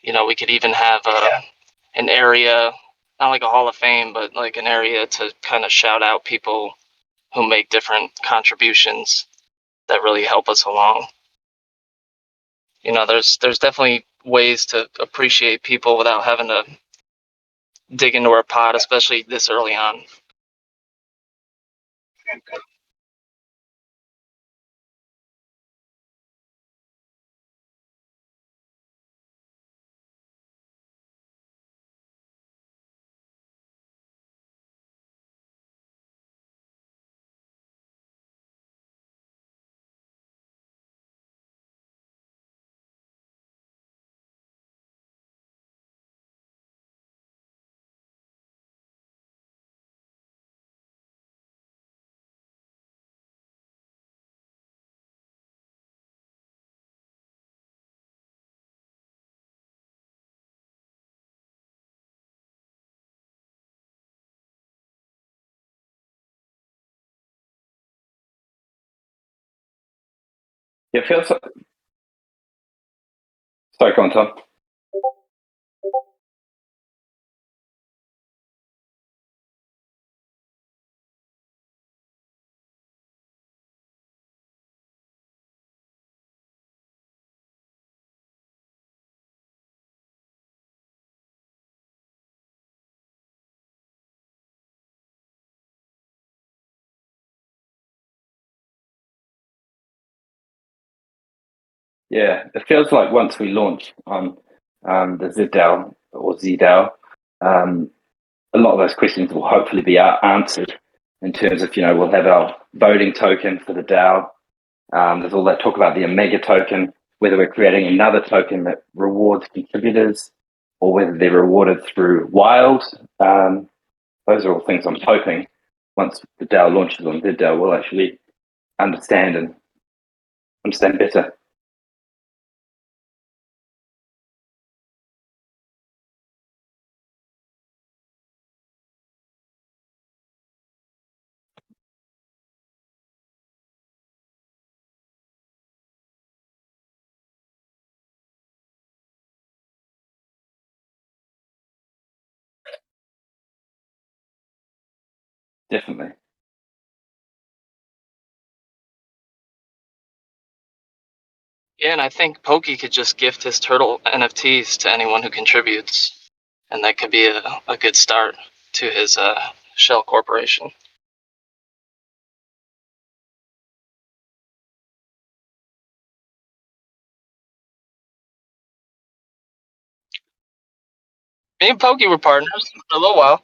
we could even have an area, not like a Hall of Fame, but like an area to kind of shout out people who make different contributions that really help us along. There's definitely ways to appreciate people without having to dig into our pot, especially this early on. Yeah, it feels like... Sorry, go on, Tom. Yeah, it feels like once we launch on the ZDAO or ZDAO, a lot of those questions will hopefully be answered in terms of, we'll have our voting token for the DAO. There's all that talk about the Omega token, whether we're creating another token that rewards contributors or whether they're rewarded through Wild. Those are all things I'm hoping once the DAO launches on ZDAO, we'll actually understand better. Definitely. Yeah, and I think Pokey could just gift his turtle NFTs to anyone who contributes. and that could be a good start to his shell corporation. Me and Pokey were partners for a little while.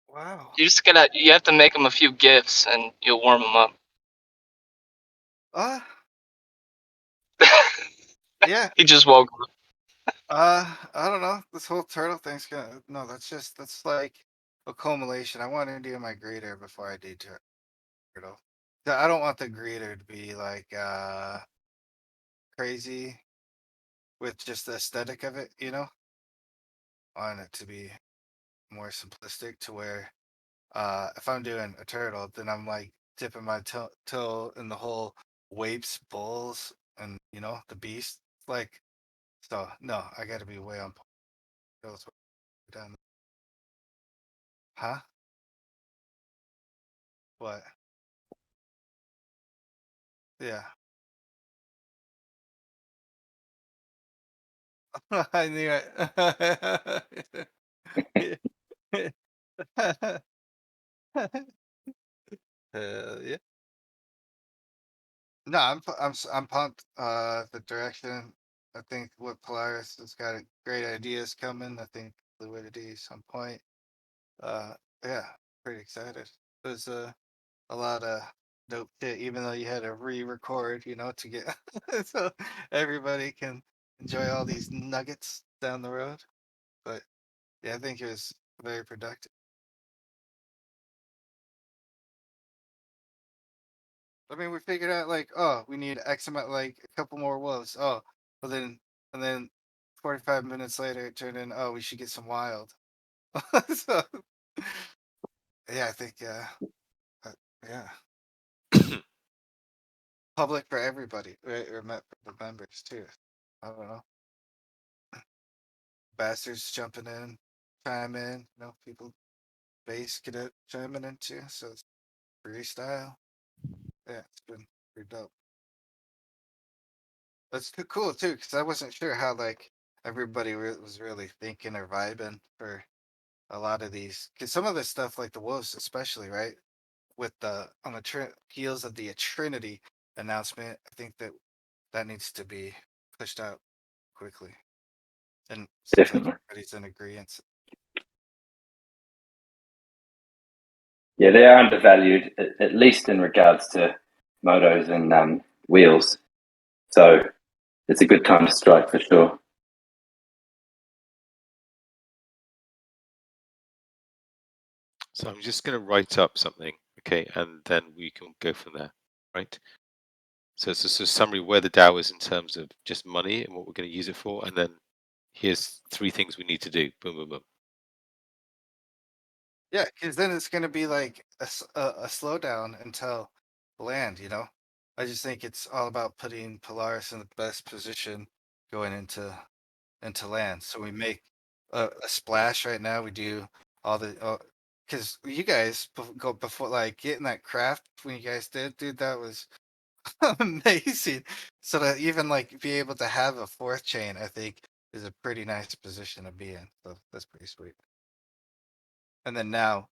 Wow. You have to make him a few gifts, and you'll warm him up. Yeah. He just woke up. I don't know. This whole turtle thing's gonna no. That's like a culmination. I want to do my greeter before I do turtle. I don't want the greeter to be like crazy with just the aesthetic of it. You know, I want it to be more simplistic to where if I'm doing a turtle, then I'm like dipping my toe in the whole Wapes bulls and the beast. Like, so no, I got to be way on. Done. Huh? What? Yeah. I knew it. Yeah. No, I'm pumped. The direction. I think what Polaris has got great ideas coming. I think fluidity is on point. Uh, yeah, pretty excited. There's a lot of dope shit, even though you had to re-record, to get so everybody can enjoy all these nuggets down the road. But yeah, I think it was very productive. I mean, we figured out like, oh, we need X amount, like a couple more wolves. Oh, but then and then 45 minutes later, it turned in, oh, we should get some wild. So yeah, I think yeah, public for everybody, right? Or for the members too. I don't know. Bastards jumping in, chime in, people base cadet chiming in too. So it's freestyle. Yeah, it's been pretty dope. That's cool too, because I wasn't sure how like everybody was really thinking or vibing for a lot of these. Because some of this stuff, like the wolves, especially, right, with the on the heels of the Trinity announcement, I think that needs to be pushed out quickly. And seems like Definitely. everybody's in agreement. Yeah, they are undervalued, at least in regards to motos and wheels. So it's a good time to strike for sure. So I'm just going to write up something, okay, and then we can go from there, right? So it's just a summary where the DAO is in terms of just money and what we're going to use it for, and then here's 3 things we need to do. Boom, boom, boom. Yeah, because then it's gonna be like a slowdown until land. I just think it's all about putting Polaris in the best position going into land. So we make a splash right now. We do all the because you guys go before like getting that craft when you guys did, dude. That was amazing. So to even like be able to have a 4th chain, I think is a pretty nice position to be in. So that's pretty sweet. And then now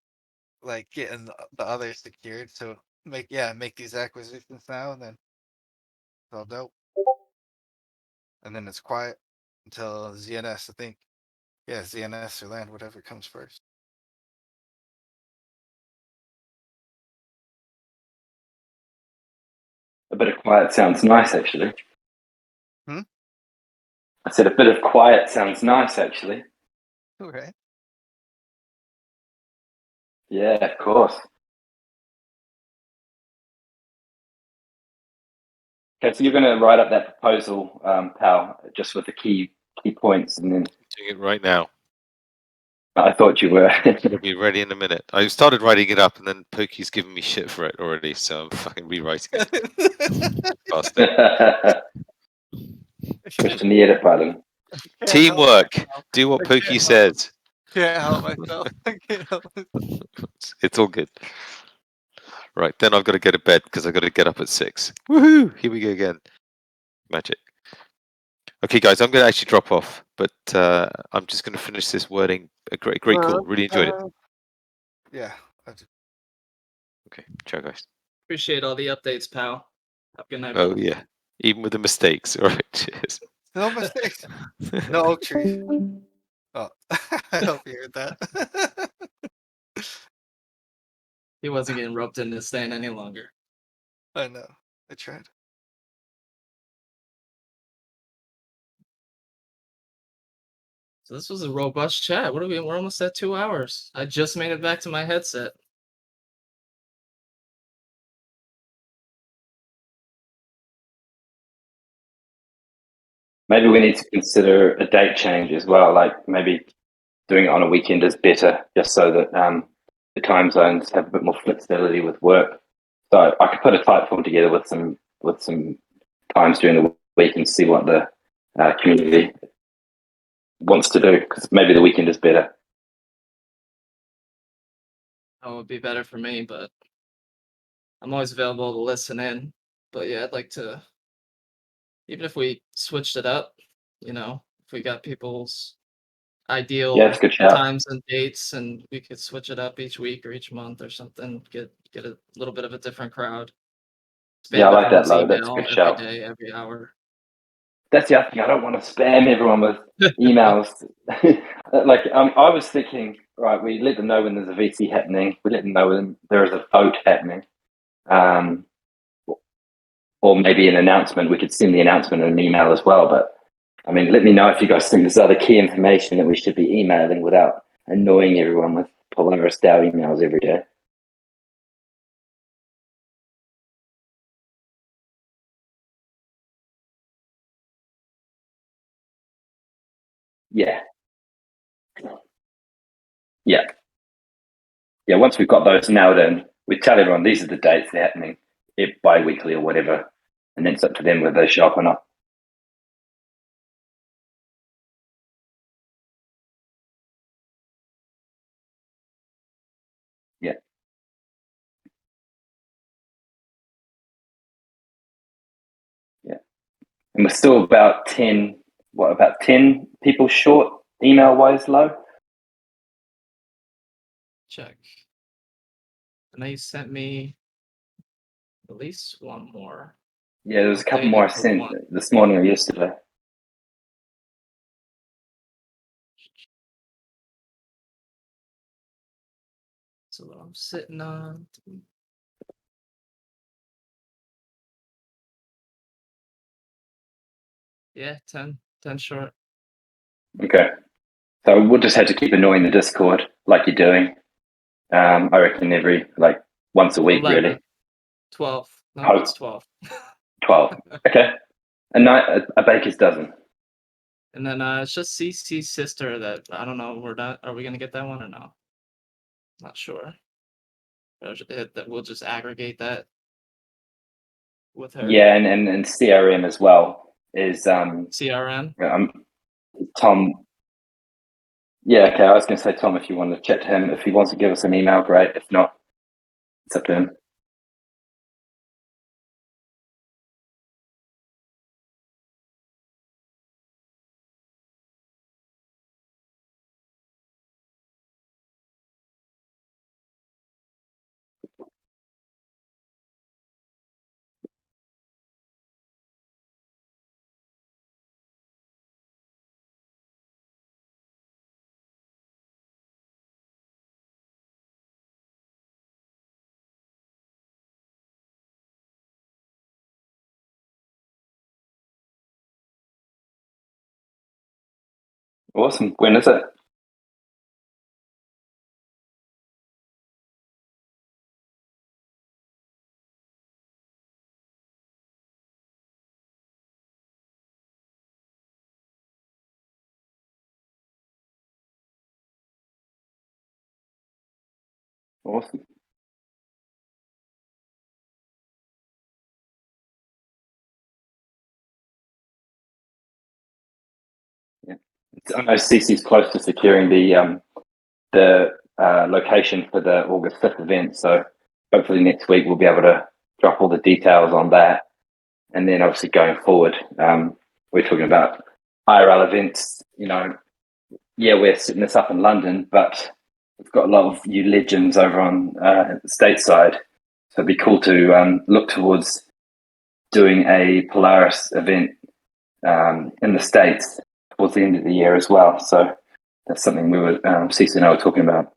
like getting the others secured. So make these acquisitions now, and then it's all dope. And then it's quiet until ZNS. I think, yeah, ZNS or land, whatever comes first. A bit of quiet sounds nice, actually. Hmm? I said a bit of quiet sounds nice, actually. Okay. Yeah, of course. Okay, so you're going to write up that proposal, pal, just with the key points, and then Doing it right now. I thought you were. It'll be ready in a minute. I started writing it up, and then Pokey's giving me shit for it already, so I'm fucking rewriting it. Bastard. Push the edit button. Teamwork. Do what Pokey says. Can't help myself. I can't help myself. It's all good. Right, then I've got to go to bed because I've got to get up at 6. Woohoo! Here we go again. Magic. Okay, guys, I'm going to actually drop off, but I'm just going to finish this wording. A great call. Really enjoyed it. Yeah. Okay, ciao, guys. Appreciate all the updates, pal. Have a good night. Oh, brother. yeah. Even with the mistakes. All right, cheers. No mistakes. No oak trees. Oh, I hope you heard that. He wasn't getting roped into staying any longer. I know. I tried. So this was a robust chat. What are we? We're almost at 2 hours. I just made it back to my headset. Maybe we need to consider a date change as well. Like maybe doing it on a weekend is better, just so that the time zones have a bit more flexibility with work. So I could put a type form together with some times during the week and see what the community wants to do, because maybe the weekend is better. That would be better for me, but I'm always available to listen in. But yeah, I'd like to, even if we switched it up, if we got people's ideal Yeah, that's a good shout. times and dates, and we could switch it up each week or each month or something, get a little bit of a different crowd. Yeah, I like that, everyone's Lo. That's a email good every shout. day, every hour. That's the other thing. I don't want to spam everyone with emails. Like I was thinking, right, we let them know when there's a VC happening. We let them know when there is a vote happening. Or maybe an announcement. We could send the announcement in an email as well. But I mean, let me know if you guys think there's other key information that we should be emailing without annoying everyone with Polaris DAO emails every day. Yeah. Once we've got those nailed in, we tell everyone these are the dates they're happening, bi-weekly or whatever, and then it's up to them whether they show up or not. Yeah. And we're still about 10 people short email-wise, Lo? Check. I know you sent me at least one more. Yeah, there's a couple more I sent this morning or yesterday. So I'm sitting on. Yeah, 10 short. Okay. So we'll just have to keep annoying the Discord like you're doing. I reckon every, once a week, 11. really. 12. No, it's 12. 12. Okay. A baker's dozen. And then it's just CC's sister that, I don't know, are we going to get that one or no? Not sure. That we'll just aggregate that with her. Yeah, and CRM as well is CRM. Tom. Yeah, okay. I was going to say, Tom, if you want to chat to him, if he wants to give us an email, great. If not, it's up to him. Awesome. When is it? Awesome. Yeah. I know CC's close to securing the location for the August 5th event, so hopefully next week we'll be able to drop all the details on that. And then obviously going forward, we're talking about IRL events. We're setting this up in London, but we've got a lot of you legends over on the stateside. So it'd be cool to look towards doing a Polaris event in the States towards the end of the year as well. So that's something we were, Cece and I were talking about,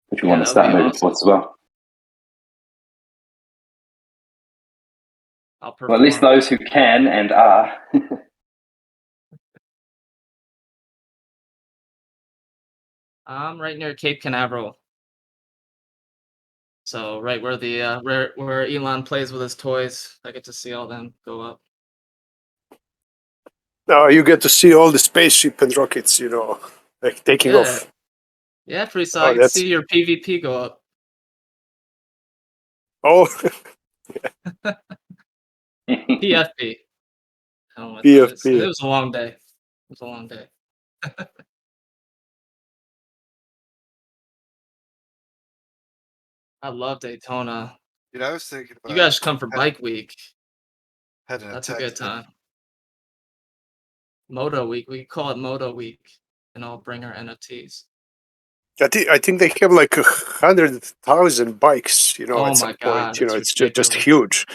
which we want to start moving towards as well. Well, at least those who can and are. I'm right near Cape Canaveral. So right where the where Elon plays with his toys, I get to see all them go up. Now you get to see all the spaceship and rockets, like taking off. Yeah, Freestyle, I get to see your PvP go up. Oh. PFP. PFP. It was a long day. I love Daytona. Dude, I was thinking about you guys should come for Bike Week. That's a good time. Moto Week. We call it Moto Week, and I'll bring our NFTs. I think they have like 100,000 bikes, Oh at some my God, point. It's just huge.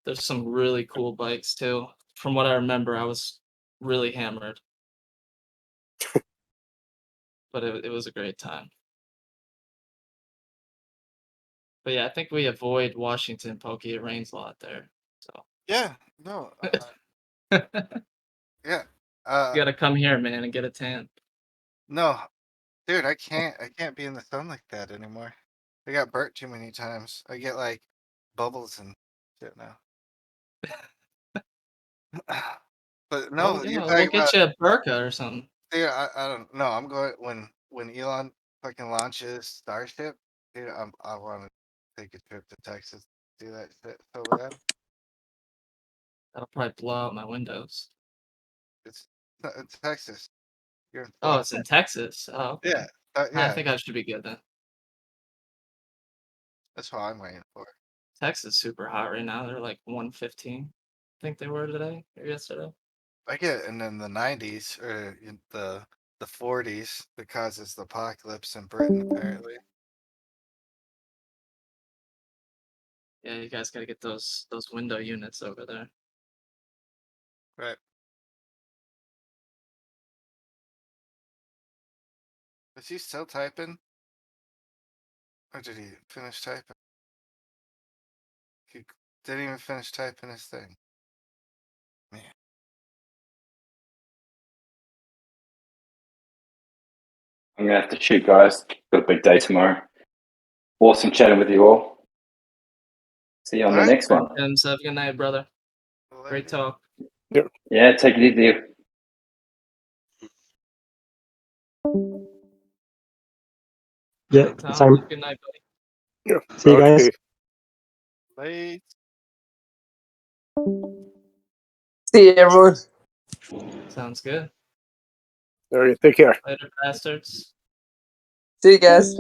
There's some really cool bikes too. From what I remember, I was really hammered. But it was a great time. But yeah, I think we avoid Washington, Pokey. It rains a lot there. So yeah, no. Yeah. you gotta come here, man, and get a tan. No, dude, I can't be in the sun like that anymore. I got burnt too many times. I get like bubbles and shit now. But no, Well, you're we'll talking get about. you a burqa or something. Dude, I don't know. I'm going when Elon fucking launches Starship. Dude, I want to take a trip to Texas, do that shit so bad. That'll probably blow out my windows. It's Texas. You're in Oh, it's in Texas. Oh, okay. Yeah, I yeah. think I should be good then. That's what I'm waiting for. Texas is super hot right now. They're like 115. I think they were today or yesterday. I get, and in the 90s or in the 40s, that causes the apocalypse in Britain apparently. Yeah, you guys got to get those window units over there. Right. Is he still typing? Or did he finish typing? He didn't even finish typing his thing. Man. I'm going to have to shoot, guys. Got a big day tomorrow. Awesome chatting with you all. See you on the next one. Have a good night, brother. Great talk. Yeah, take it easy. Yeah, Tom, same. good night, buddy. Yeah. See you guys. Late. See you, everyone. Sounds good. All right, take care. Later, bastards. See you guys.